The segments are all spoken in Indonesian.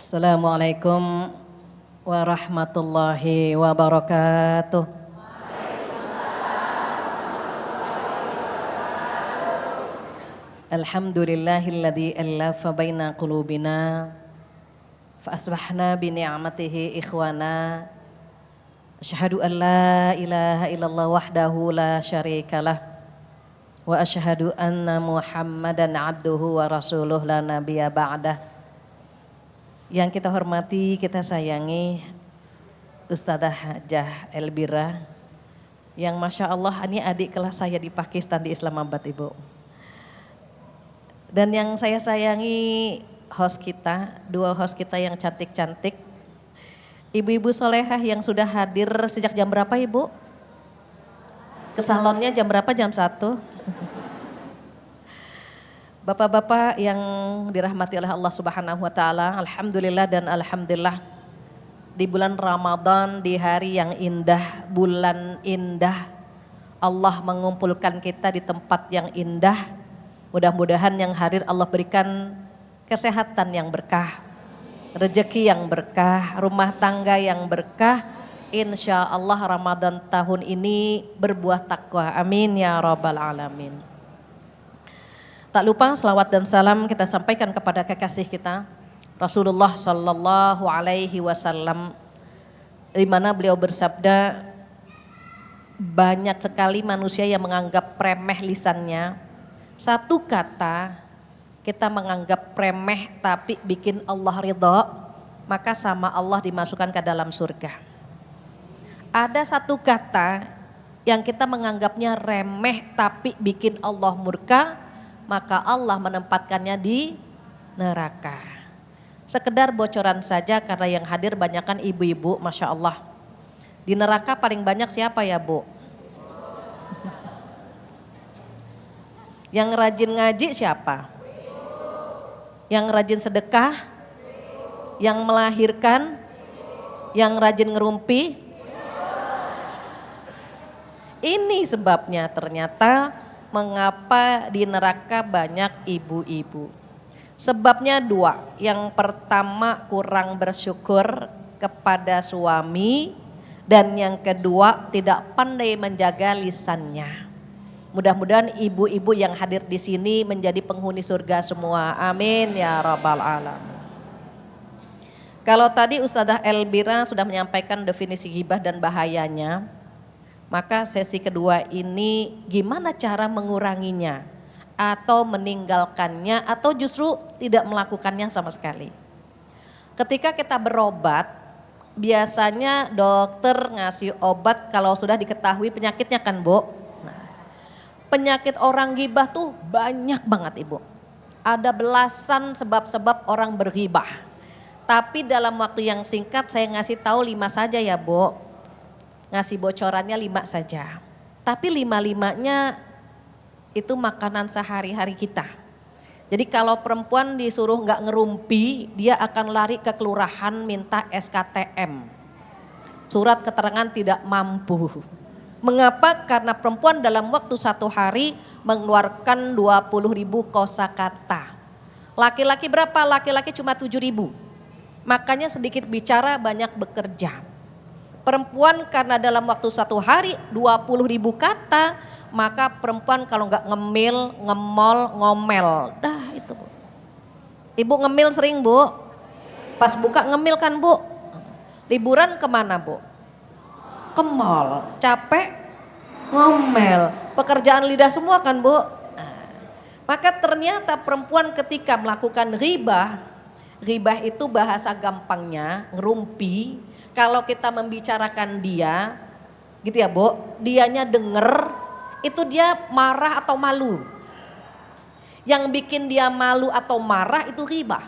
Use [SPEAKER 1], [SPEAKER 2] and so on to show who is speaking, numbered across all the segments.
[SPEAKER 1] Assalamualaikum warahmatullahi wabarakatuh. Alhamdulillahilladzi allafa baina qulubina fa asbahna bi ni'matihi ikhwana. Asyhadu an la ilaha illallah wahdahu la syarikalah wa asyhadu anna Muhammadan abduhu wa rasuluh la nabiyya ba'dah. Yang kita hormati, kita sayangi Ustadzah Hajah Elbira, yang Masya Allah ini adik kelas saya di Pakistan, di Islamabad Ibu. Dan yang saya sayangi host kita, dua host kita yang cantik-cantik, ibu-ibu solehah yang sudah hadir sejak jam berapa Ibu? Ke salonnya jam berapa? Jam 1. Bapak-bapak yang dirahmati oleh Allah Subhanahu wa taala, alhamdulillah dan alhamdulillah di bulan Ramadan, di hari yang indah, bulan indah, Allah mengumpulkan kita di tempat yang indah. Mudah-mudahan yang hadir Allah berikan kesehatan yang berkah, rezeki yang berkah, rumah tangga yang berkah. Insya Allah Ramadan tahun ini berbuah takwa. Amin ya rabbal alamin. Tak lupa selawat dan salam kita sampaikan kepada kekasih kita Rasulullah Sallallahu Alaihi Wasallam, di mana beliau bersabda, banyak sekali manusia yang menganggap remeh lisannya. Satu kata kita menganggap remeh tapi bikin Allah ridha, maka sama Allah dimasukkan ke dalam surga. Ada satu kata yang kita menganggapnya remeh tapi bikin Allah murka, maka Allah menempatkannya di neraka. Sekedar bocoran saja karena yang hadir banyakkan ibu-ibu, Masya Allah. Di neraka paling banyak siapa ya Bu? Yang rajin ngaji siapa? Yang rajin sedekah? Yang melahirkan? Yang rajin ngerumpi? Ini sebabnya ternyata mengapa di neraka banyak ibu-ibu. Sebabnya dua. Yang pertama kurang bersyukur kepada suami, dan yang kedua tidak pandai menjaga lisannya. Mudah-mudahan ibu-ibu yang hadir di sini menjadi penghuni surga semua. Amin ya rabbal alamin. Kalau tadi Ustadzah Elbira sudah menyampaikan definisi ghibah dan bahayanya, maka sesi kedua ini gimana cara menguranginya atau meninggalkannya atau justru tidak melakukannya sama sekali. Ketika kita berobat, biasanya dokter ngasih obat kalau sudah diketahui penyakitnya kan Bu. Nah, penyakit orang ghibah tuh banyak banget Ibu. Ada belasan sebab-sebab orang berghibah. Tapi dalam waktu yang singkat saya ngasih tahu 5 saja ya Bu. Ngasih bocorannya 5 saja. Tapi 5-5-nya itu makanan sehari-hari kita. Jadi kalau perempuan disuruh nggak ngerumpi, dia akan lari ke kelurahan minta SKTM. Surat keterangan tidak mampu. Mengapa? Karena perempuan dalam waktu 1 hari mengeluarkan 20.000 kosakata. Laki-laki berapa? Laki-laki cuma 7.000. Makanya sedikit bicara banyak bekerja. Perempuan karena dalam waktu 1 hari 20.000 kata, maka perempuan kalau nggak ngemil, ngemol, ngomel. Dah itu Bu. Ibu ngemil sering Bu? Pas buka ngemil kan Bu? Liburan kemana Bu? Ke mall. Capek? Ngomel. Pekerjaan lidah semua kan Bu? Maka ternyata perempuan ketika melakukan ghibah, ghibah itu bahasa gampangnya ngerumpi. Kalau kita membicarakan dia, gitu ya Bu, dianya denger, itu dia marah atau malu. Yang bikin dia malu atau marah itu ghibah.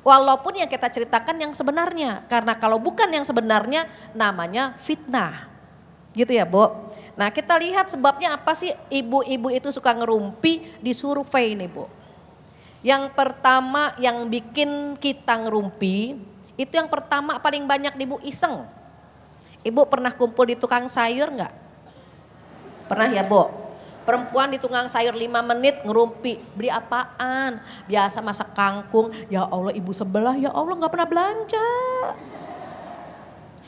[SPEAKER 1] Walaupun yang kita ceritakan yang sebenarnya, karena kalau bukan yang sebenarnya namanya fitnah. Gitu ya Bu. Nah kita lihat sebabnya apa sih ibu-ibu itu suka ngerumpi, di survei nih Bu. Yang pertama yang bikin kita ngerumpi, itu yang pertama paling banyak nih Bu, iseng. Ibu pernah kumpul di tukang sayur enggak? Pernah ya Bu? Perempuan di tukang sayur 5 menit ngerumpi, beli apaan? Biasa masak kangkung, ya Allah ibu sebelah, ya Allah gak pernah belanja.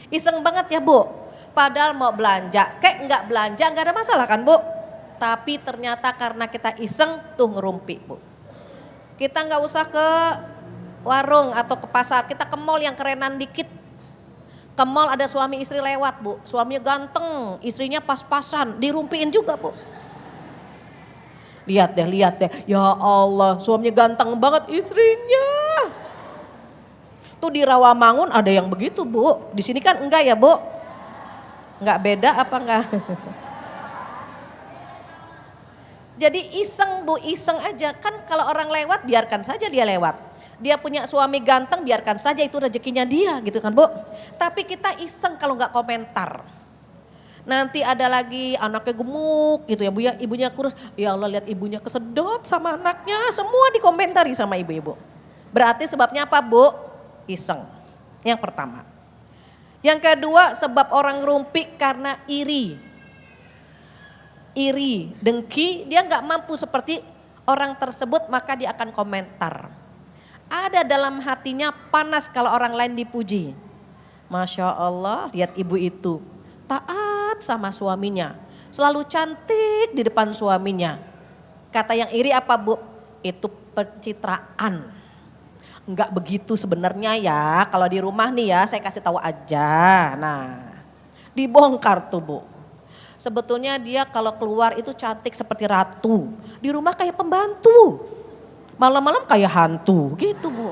[SPEAKER 1] Iseng banget ya Bu, padahal mau belanja, kayak gak belanja gak ada masalah kan Bu. Tapi ternyata karena kita iseng tuh ngerumpi Bu. Kita gak usah ke warung atau ke pasar, kita ke mall yang kerenan dikit. Ke mall ada suami istri lewat Bu, suaminya ganteng, istrinya pas-pasan, dirumpiin juga Bu. Lihat deh, ya Allah suaminya ganteng banget istrinya. Tuh di Rawamangun ada yang begitu Bu, di sini kan enggak ya Bu? Enggak beda apa enggak? Jadi iseng Bu, iseng aja. Kan kalau orang lewat biarkan saja dia lewat. Dia punya suami ganteng biarkan saja itu rezekinya dia gitu kan Bu. Tapi kita iseng kalau enggak komentar. Nanti ada lagi anaknya gemuk gitu ya Bu ya, ibunya kurus. Ya Allah lihat ibunya kesedot sama anaknya, semua dikomentari sama ibu-ibu. Berarti sebabnya apa Bu? Iseng. Yang pertama. Yang kedua sebab orang ngerumpi karena iri. Iri, dengki, dia gak mampu seperti orang tersebut maka dia akan komentar. Ada dalam hatinya panas kalau orang lain dipuji. Masya Allah lihat ibu itu. Taat sama suaminya, selalu cantik di depan suaminya. Kata yang iri apa Bu? Itu pencitraan. Enggak begitu sebenarnya ya, kalau di rumah nih ya saya kasih tahu aja. Nah dibongkar tuh Bu. Sebetulnya dia kalau keluar itu cantik seperti ratu, di rumah kayak pembantu. Malam-malam kayak hantu gitu Bu.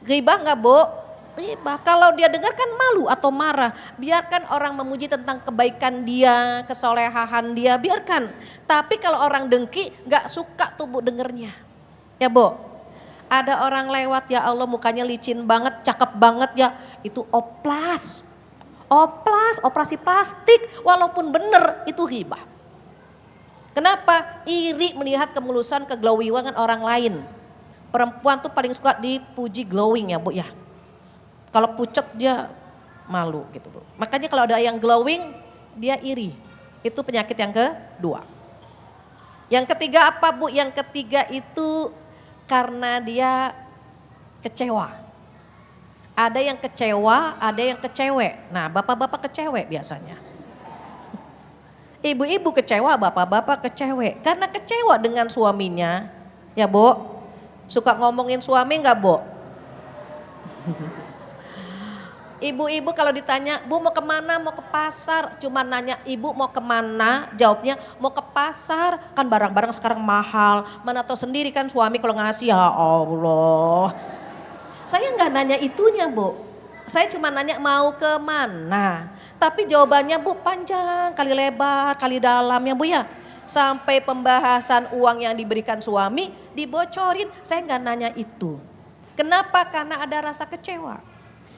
[SPEAKER 1] Ghibah enggak Bu? Ghibah. Kalau dia dengar kan malu atau marah. Biarkan orang memuji tentang kebaikan dia, kesolehahan dia, biarkan. Tapi kalau orang dengki gak suka tuh Bu dengernya. Ya Bu, ada orang lewat ya Allah mukanya licin banget, cakep banget ya. Itu oplas. Oplas, operasi plastik walaupun bener itu ghibah. Kenapa? Iri melihat kemulusan, keglawiwangan orang lain. Perempuan tuh paling suka dipuji glowing ya Bu ya. Kalau pucet dia malu gitu Bu. Makanya kalau ada yang glowing dia iri. Itu penyakit yang kedua. Yang ketiga apa Bu? Yang ketiga itu karena dia kecewa. Ada yang kecewa, ada yang kecewe. Nah bapak-bapak kecewe biasanya. Ibu-ibu kecewa, bapak-bapak kecewe. Karena kecewa dengan suaminya. Ya Bu, suka ngomongin suami gak Bu? Ibu-ibu kalau ditanya, Bu mau kemana? Mau ke pasar. Cuma nanya ibu mau kemana? Jawabnya mau ke pasar. Kan barang-barang sekarang mahal. Mana tahu sendiri kan suami kalau ngasih ya Allah. Saya nggak nanya itunya Bu. Saya cuma nanya mau ke mana. Tapi jawabannya Bu panjang, kali lebar, kali dalam ya Bu ya. Sampai pembahasan uang yang diberikan suami dibocorin. Saya nggak nanya itu. Kenapa? Karena ada rasa kecewa.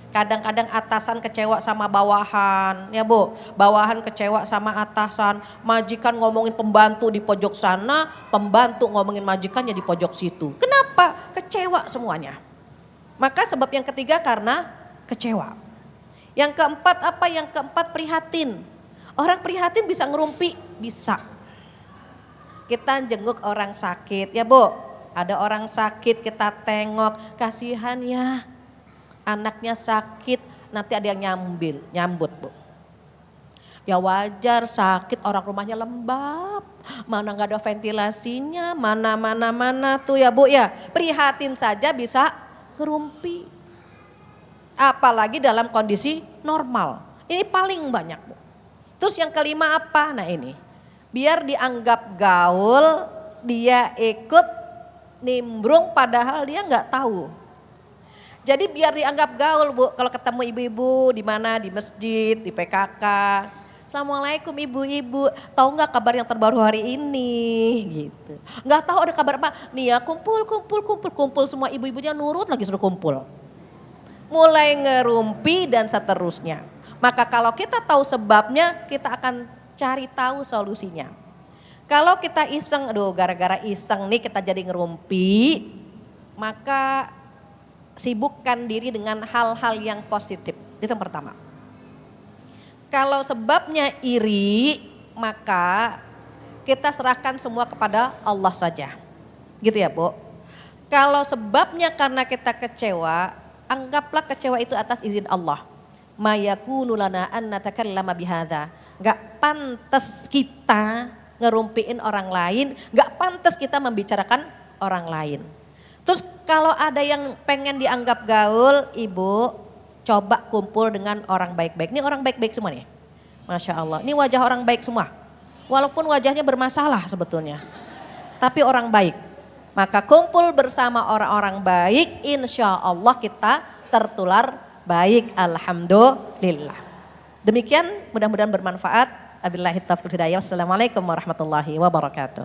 [SPEAKER 1] Kadang-kadang atasan kecewa sama bawahan, ya Bu. Bawahan kecewa sama atasan, majikan ngomongin pembantu di pojok sana, pembantu ngomongin majikannya di pojok situ. Kenapa? Kecewa semuanya. Maka sebab yang ketiga karena kecewa. Yang keempat apa? Yang keempat prihatin. Orang prihatin bisa ngerumpi? Bisa. Kita jenguk orang sakit, ya Bu. Ada orang sakit kita tengok, kasihan ya. Anaknya sakit, nanti ada yang nyambut Bu. Ya wajar sakit orang rumahnya lembab, mana gak ada ventilasinya, mana tuh ya Bu ya. Prihatin saja bisa ngerumpi. Apalagi dalam kondisi normal, ini paling banyak Bu. Terus yang kelima apa? Nah ini, biar dianggap gaul, dia ikut nimbrung padahal dia gak tahu. Jadi biar dianggap gaul Bu, kalau ketemu ibu-ibu di mana, di masjid, di PKK. Assalamualaikum ibu-ibu, tahu nggak kabar yang terbaru hari ini? Gitu. Nggak tahu ada kabar apa? Nih ya kumpul semua ibu-ibunya nurut lagi suruh kumpul. Mulai ngerumpi dan seterusnya. Maka kalau kita tahu sebabnya, kita akan cari tahu solusinya. Kalau kita iseng, aduh gara-gara iseng nih kita jadi ngerumpi, maka sibukkan diri dengan hal-hal yang positif. Itu yang pertama. Kalau sebabnya iri, maka kita serahkan semua kepada Allah saja. Gitu ya Bu. Kalau sebabnya karena kita kecewa, anggaplah kecewa itu atas izin Allah. Ma yakunu lana an natakallama bihadza. Enggak pantas kita ngerumpiin orang lain, enggak pantas kita membicarakan orang lain. Terus kalau ada yang pengen dianggap gaul, Ibu coba kumpul dengan orang baik-baik. Ini orang baik-baik semua nih. Masya Allah, ini wajah orang baik semua. Walaupun wajahnya bermasalah sebetulnya. Tapi orang baik. Maka kumpul bersama orang-orang baik, insya Allah kita tertular baik. Alhamdulillah. Demikian mudah-mudahan bermanfaat. Wabillahi taufiq wal hidayah. Wassalamualaikum warahmatullahi wabarakatuh.